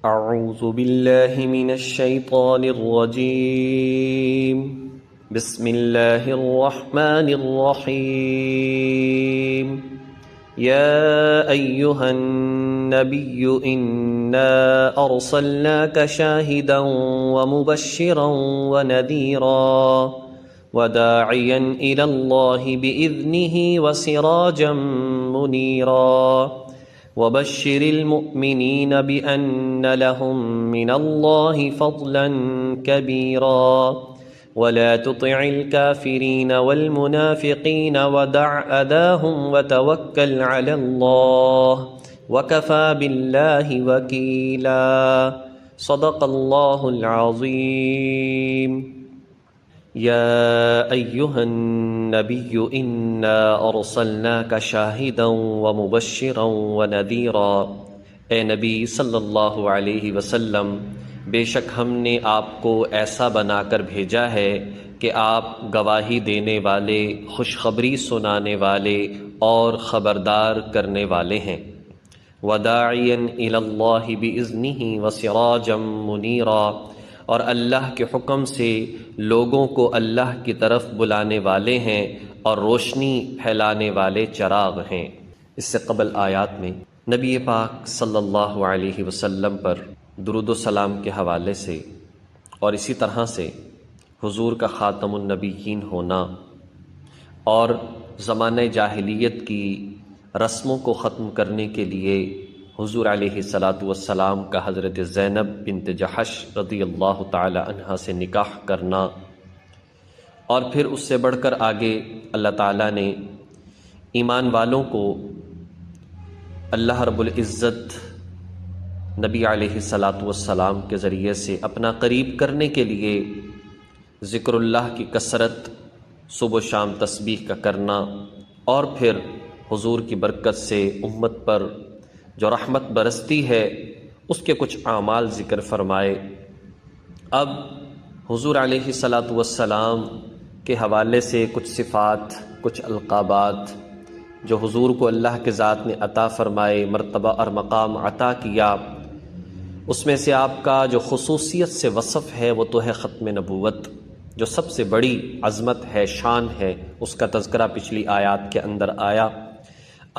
أعوذ بالله من الشيطان الرجيم. بسم الله الرحمن الرحيم. يا أيها النبي إنا أرسلناك شاهدا ومبشرا ونذيرا وداعيا إلى الله بإذنه وسراجا منيرا وبشر المؤمنين بأن لهم من الله فضلا كبيرا ولا تطع الكافرين والمنافقين ودع أذاهم وتوكل على الله وكفى بالله وكيلا. صدق الله العظيم. يا أيها النبي إنا أرسلناك شاهدا ومبشرا ونذيرا. اے نبی صلی اللہ علیہ وسلم، بے شک ہم نے آپ کو ایسا بنا کر بھیجا ہے کہ آپ گواہی دینے والے، خوشخبری سنانے والے اور خبردار کرنے والے ہیں. وداعیا الی اللہ بإذنہ وسراجا منیرا، اور اللہ کے حکم سے لوگوں کو اللہ کی طرف بلانے والے ہیں اور روشنی پھیلانے والے چراغ ہیں. اس سے قبل آیات میں نبی پاک صلی اللہ علیہ وسلم پر درود و سلام کے حوالے سے اور اسی طرح سے حضور کا خاتم النبیین ہونا اور زمانہ جاہلیت کی رسموں کو ختم کرنے کے لیے حضور علیہ الصلاۃ والسلام کا حضرت زینب بنت جحش رضی اللہ تعالی عنہا سے نکاح کرنا، اور پھر اس سے بڑھ کر آگے اللہ تعالیٰ نے ایمان والوں کو اللہ رب العزت نبی علیہ الصلاۃ والسلام کے ذریعے سے اپنا قریب کرنے کے لیے ذکر اللہ کی کثرت، صبح و شام تسبیح کا کرنا، اور پھر حضور کی برکت سے امت پر جو رحمت برستی ہے اس کے کچھ اعمال ذکر فرمائے. اب حضور علیہ الصلاۃ والسلام کے حوالے سے کچھ صفات، کچھ القابات جو حضور کو اللہ کے ذات نے عطا فرمائے، مرتبہ اور مقام عطا کیا، اس میں سے آپ کا جو خصوصیت سے وصف ہے وہ تو ہے ختم نبوت، جو سب سے بڑی عظمت ہے، شان ہے. اس کا تذکرہ پچھلی آیات کے اندر آیا.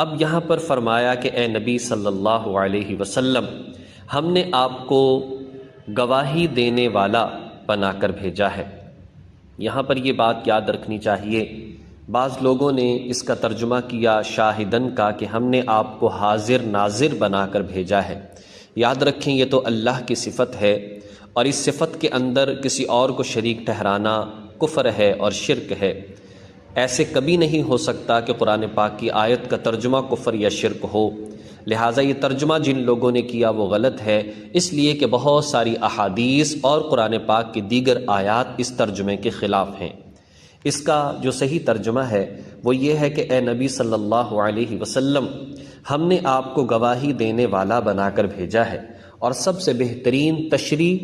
اب یہاں پر فرمایا کہ اے نبی صلی اللہ علیہ وسلم، ہم نے آپ کو گواہی دینے والا بنا کر بھیجا ہے. یہاں پر یہ بات یاد رکھنی چاہیے، بعض لوگوں نے اس کا ترجمہ کیا شاہدن کا، کہ ہم نے آپ کو حاضر ناظر بنا کر بھیجا ہے. یاد رکھیں یہ تو اللہ کی صفت ہے، اور اس صفت کے اندر کسی اور کو شریک ٹھہرانا کفر ہے اور شرک ہے. ایسے کبھی نہیں ہو سکتا کہ قرآن پاک کی آیت کا ترجمہ کفر یا شرک ہو. لہٰذا یہ ترجمہ جن لوگوں نے کیا وہ غلط ہے، اس لیے کہ بہت ساری احادیث اور قرآن پاک کی دیگر آیات اس ترجمے کے خلاف ہیں. اس کا جو صحیح ترجمہ ہے وہ یہ ہے کہ اے نبی صلی اللہ علیہ وسلم، ہم نے آپ کو گواہی دینے والا بنا کر بھیجا ہے. اور سب سے بہترین تشریح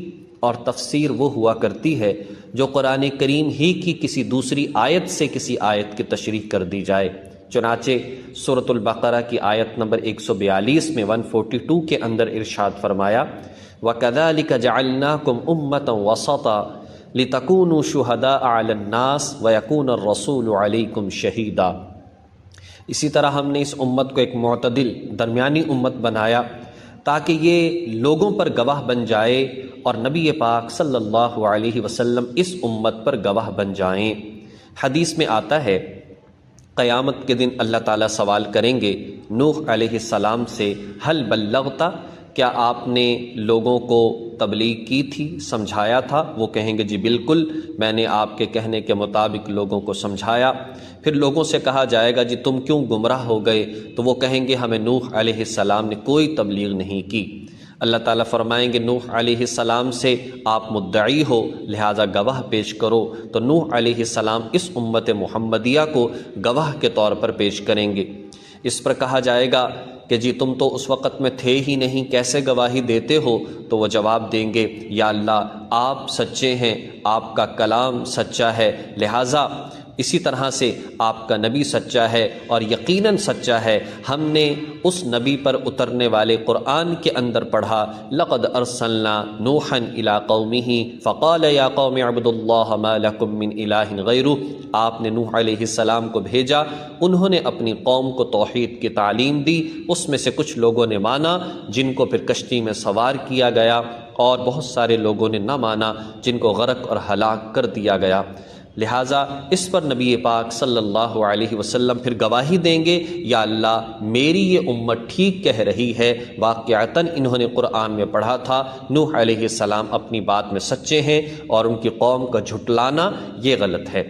اور تفسیر وہ ہوا کرتی ہے جو قرآن کریم ہی کی کسی دوسری آیت سے کسی آیت کی تشریح کر دی جائے. چنانچہ سورۃ البقرہ کی آیت نمبر 142 میں 142 کے اندر ارشاد فرمایا وَكَذَلِكَ جَعَلْنَاكُمْ أُمَّةً وَسَطًا لِتَكُونُوا شُهَدَاءَ عَلَى النَّاسِ وَيَكُونَ الرَّسُولُ عَلَيْكُمْ شَهِيدًا. اسی طرح ہم نے اس امت کو ایک معتدل درمیانی امت بنایا تاکہ یہ لوگوں پر گواہ بن جائے اور نبی پاک صلی اللہ علیہ وسلم اس امت پر گواہ بن جائیں. حدیث میں آتا ہے قیامت کے دن اللہ تعالیٰ سوال کریں گے نوح علیہ السلام سے حل بلغت، کیا آپ نے لوگوں کو تبلیغ کی تھی، سمجھایا تھا؟ وہ کہیں گے جی بالکل، میں نے آپ کے کہنے کے مطابق لوگوں کو سمجھایا. پھر لوگوں سے کہا جائے گا جی تم کیوں گمراہ ہو گئے؟ تو وہ کہیں گے ہمیں نوح علیہ السلام نے کوئی تبلیغ نہیں کی. اللہ تعالیٰ فرمائیں گے نوح علیہ السلام سے آپ مدعی ہو لہٰذا گواہ پیش کرو. تو نوح علیہ السلام اس امت محمدیہ کو گواہ کے طور پر پیش کریں گے. اس پر کہا جائے گا کہ جی تم تو اس وقت میں تھے ہی نہیں، کیسے گواہی دیتے ہو؟ تو وہ جواب دیں گے یا اللہ آپ سچے ہیں، آپ کا کلام سچا ہے، لہٰذا اسی طرح سے آپ کا نبی سچا ہے اور یقیناً سچا ہے۔ ہم نے اس نبی پر اترنے والے قرآن کے اندر پڑھا لقد ارسلنا نوحا الی قومہ فقال یا قوم اعبدوا اللہ ما لکم من الہ غیرہ۔ آپ نے نوح علیہ السلام کو بھیجا، انہوں نے اپنی قوم کو توحید کی تعلیم دی، اس میں سے کچھ لوگوں نے مانا جن کو پھر کشتی میں سوار کیا گیا، اور بہت سارے لوگوں نے نہ مانا جن کو غرق اور ہلاک کر دیا گیا۔ لہٰذا اس پر نبی پاک صلی اللہ علیہ وسلم پھر گواہی دیں گے، یا اللہ میری یہ امت ٹھیک کہہ رہی ہے، واقعتاً انہوں نے قرآن میں پڑھا تھا نوح علیہ السلام اپنی بات میں سچے ہیں اور ان کی قوم کا جھٹلانا یہ غلط ہے۔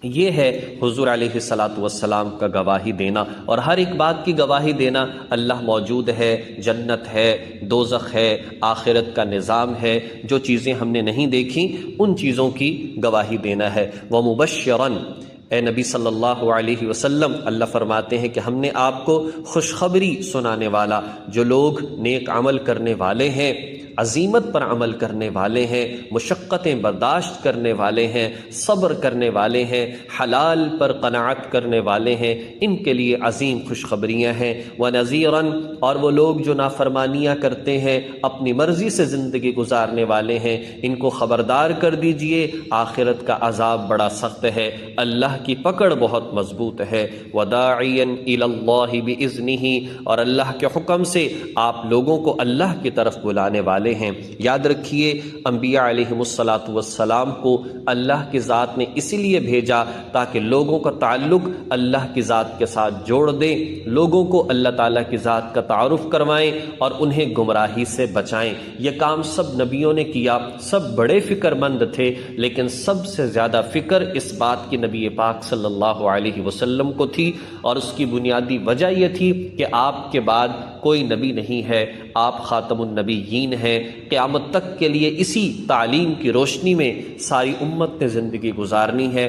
یہ ہے حضور علیہ الصلاۃ والسلام کا گواہی دینا، اور ہر ایک بات کی گواہی دینا۔ اللہ موجود ہے، جنت ہے، دوزخ ہے، آخرت کا نظام ہے، جو چیزیں ہم نے نہیں دیکھی ان چیزوں کی گواہی دینا ہے۔ وَمُبَشِّرًا، اے نبی صلی اللہ علیہ وسلم، اللہ فرماتے ہیں کہ ہم نے آپ کو خوشخبری سنانے والا، جو لوگ نیک عمل کرنے والے ہیں، عزیمت پر عمل کرنے والے ہیں، مشقتیں برداشت کرنے والے ہیں، صبر کرنے والے ہیں، حلال پر قناعت کرنے والے ہیں، ان کے لیے عظیم خوشخبریاں ہیں۔ وَنَذِيرًا، اور وہ لوگ جو نافرمانیاں کرتے ہیں، اپنی مرضی سے زندگی گزارنے والے ہیں، ان کو خبردار کر دیجئے آخرت کا عذاب بڑا سخت ہے، اللہ کی پکڑ بہت مضبوط ہے۔ وَدَاعِيًا إِلَى اللَّهِ بِإِذْنِهِ، اور اللہ کے حکم سے آپ لوگوں کو اللہ کی طرف بلانے والے ہیں۔ یاد رکھیے انبیاء علیہم الصلاۃ والسلام کو اللہ کی ذات نے اسی لیے بھیجا تاکہ لوگوں کا تعلق اللہ کی ذات کے ساتھ جوڑ دیں، لوگوں کو اللہ تعالیٰ کی ذات کا تعارف کروائیں اور انہیں گمراہی سے بچائیں۔ یہ کام سب نبیوں نے کیا، سب بڑے فکر مند تھے، لیکن سب سے زیادہ فکر اس بات کی نبی پاک صلی اللہ علیہ وسلم کو تھی، اور اس کی بنیادی وجہ یہ تھی کہ آپ کے بعد کوئی نبی نہیں ہے، آپ خاتم النبیین ہیں۔ قیامت تک کے لیے اسی تعلیم کی روشنی میں ساری امت نے زندگی گزارنی ہے۔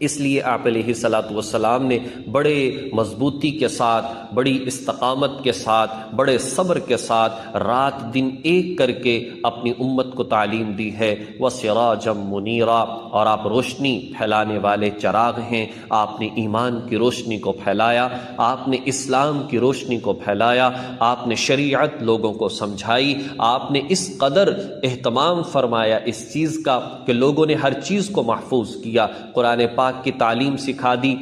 اس لیے آپ علیہ الصلاۃ والسلام نے بڑے مضبوطی کے ساتھ، بڑی استقامت کے ساتھ، بڑے صبر کے ساتھ رات دن ایک کر کے اپنی امت کو تعلیم دی ہے۔ وَسِرَاجًا مُنِيرًا، اور آپ روشنی پھیلانے والے چراغ ہیں۔ آپ نے ایمان کی روشنی کو پھیلایا، آپ نے اسلام کی روشنی کو پھیلایا، آپ نے شریعت لوگوں کو سمجھائی، آپ نے اس قدر اہتمام فرمایا اس چیز کا کہ لوگوں نے ہر چیز کو محفوظ کیا۔ قرآن پاک کی تعلیم سکھا دی،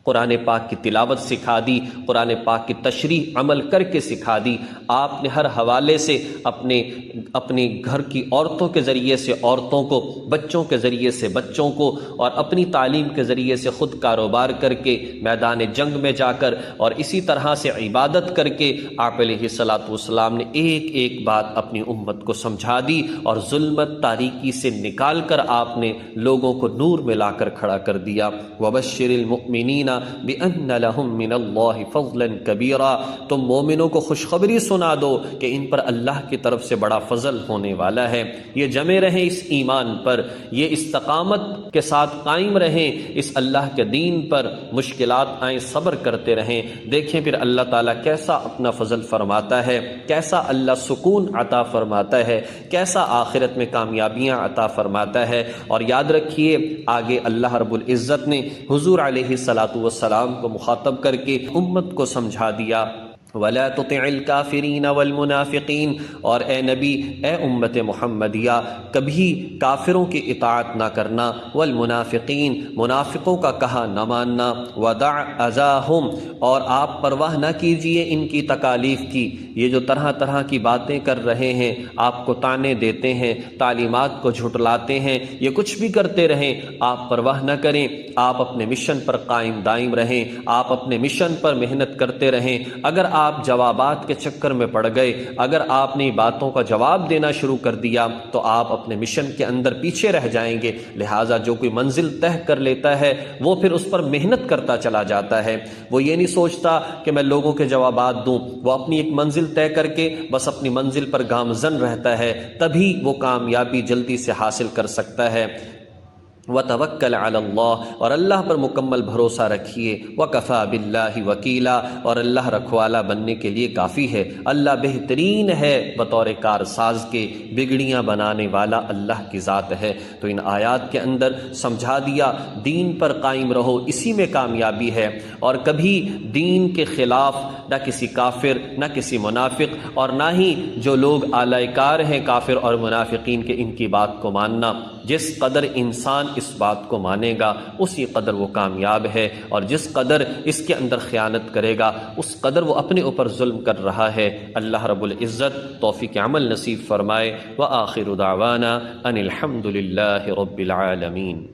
قرآن پاک کی تلاوت سکھا دی، قرآن پاک کی تشریح عمل کر کے سکھا دی۔ آپ نے ہر حوالے سے اپنے گھر کی عورتوں کے ذریعے سے عورتوں کو، بچوں کے ذریعے سے بچوں کو، اور اپنی تعلیم کے ذریعے سے خود کاروبار کر کے میدان جنگ میں جا کر، اور اسی طرح سے عبادت کر کے آپ علیہ الصلاۃ والسلام نے ایک ایک بات اپنی امت کو سمجھا دی، اور ظلمت تاریکی سے نکال کر آپ نے لوگوں کو نور میں لا کر کھڑا کر دیا۔ وَبَشِّرِ الْمُؤْمِنِينَ بِأَنَّ لَهُم مِّنَ اللَّهِ فَضْلًا كَبِيرًا، تم مومنوں کو خوشخبری سنا دو کہ ان پر اللہ کی طرف سے بڑا فضل ہونے والا ہے۔ یہ جمے رہیں اس ایمان پر، یہ استقامت کے ساتھ قائم رہیں اس اللہ کے دین پر، مشکلات آئیں صبر کرتے رہیں۔ دیکھیں پھر اللہ تعالیٰ کیسا اپنا فضل فرماتا ہے، کیسا اللہ سکون عطا فرماتا ہے، کیسا آخرت میں کامیابیاں عطا فرماتا ہے۔ اور یاد رکھیے آگے اللہ رب العزت نے حضور علیہ الصلاۃ والسلام کو مخاطب کر کے امت کو سمجھا دیا، وَلَا تُطِعِ الْكَافِرِينَ وَالْمُنَافِقِينَ، اور اے نبی، اے امت محمدیہ، کبھی کافروں کی اطاعت نہ کرنا، والمنافقین، منافقوں کا کہا نہ ماننا، وَدَعْ أَذَاهُمْ، اور آپ پرواہ نہ کیجئے ان کی تکالیف کی۔ یہ جو طرح طرح کی باتیں کر رہے ہیں، آپ کو طعنے دیتے ہیں، تعلیمات کو جھٹلاتے ہیں، یہ کچھ بھی کرتے رہیں، آپ پرواہ نہ کریں، آپ اپنے مشن پر قائم دائم رہیں، آپ اپنے مشن پر محنت کرتے رہیں۔ اگر آپ جوابات کے چکر میں پڑ گئے، اگر آپ نے باتوں کا جواب دینا شروع کر دیا تو آپ اپنے مشن کے اندر پیچھے رہ جائیں گے۔ لہٰذا جو کوئی منزل طے کر لیتا ہے وہ پھر اس پر محنت کرتا چلا جاتا ہے، وہ یہ نہیں سوچتا کہ میں لوگوں کے جوابات دوں، وہ اپنی ایک منزل طے کر کے بس اپنی منزل پر گامزن رہتا ہے، تبھی وہ کامیابی جلدی سے حاصل کر سکتا ہے۔ وتوکل علی اللہ، اور اللہ پر مکمل بھروسہ رکھیے، وکفی باللہ وکیلا، اور اللہ رکھوالا بننے کے لیے کافی ہے۔ اللہ بہترین ہے بطور کارساز کے، بگڑیاں بنانے والا اللہ کی ذات ہے۔ تو ان آیات کے اندر سمجھا دیا دین پر قائم رہو، اسی میں کامیابی ہے، اور کبھی دین کے خلاف نہ کسی کافر، نہ کسی منافق، اور نہ ہی جو لوگ اعلی کار ہیں کافر اور منافقین کے، ان کی بات کو ماننا۔ جس قدر انسان اس بات کو مانے گا اسی قدر وہ کامیاب ہے، اور جس قدر اس کے اندر خیانت کرے گا اس قدر وہ اپنے اوپر ظلم کر رہا ہے۔ اللہ رب العزت توفیق عمل نصیب فرمائے۔ وآخر دعوانا ان الحمد للہ رب العالمین۔